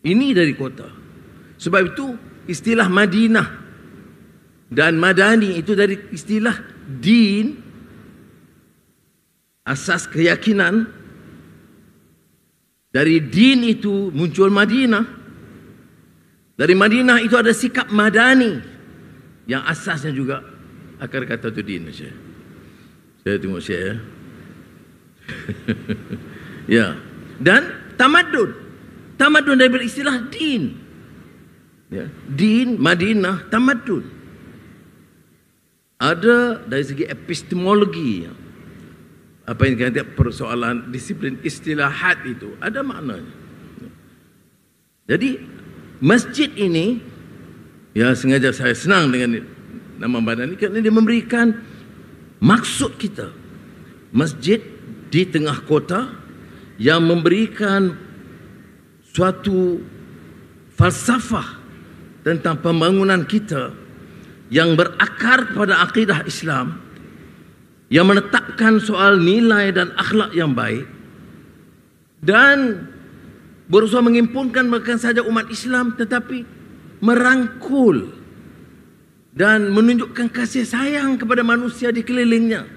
Ini dari kota. Sebab itu istilah Madinah dan Madani itu dari istilah din, asas keyakinan. Dari din itu muncul Madinah. Dari Madinah itu ada sikap Madani yang asasnya juga akar kata itu din. Saya tengok saya. Ya. Dan tamadun. Tamadun dari istilah din. Ya. Din, Madinah, tamadun. Ada dari segi epistemologi. Apa yang kita persoalan disiplin istilahat itu ada maknanya. Jadi masjid ini, ya sengaja saya senang dengan nama badan ini kerana dia memberikan maksud kita. Masjid di tengah kota yang memberikan suatu falsafah tentang pembangunan kita yang berakar pada akidah Islam, yang menetapkan soal nilai dan akhlak yang baik dan berusaha menghimpunkan bukan sahaja umat Islam tetapi merangkul dan menunjukkan kasih sayang kepada manusia di kelilingnya.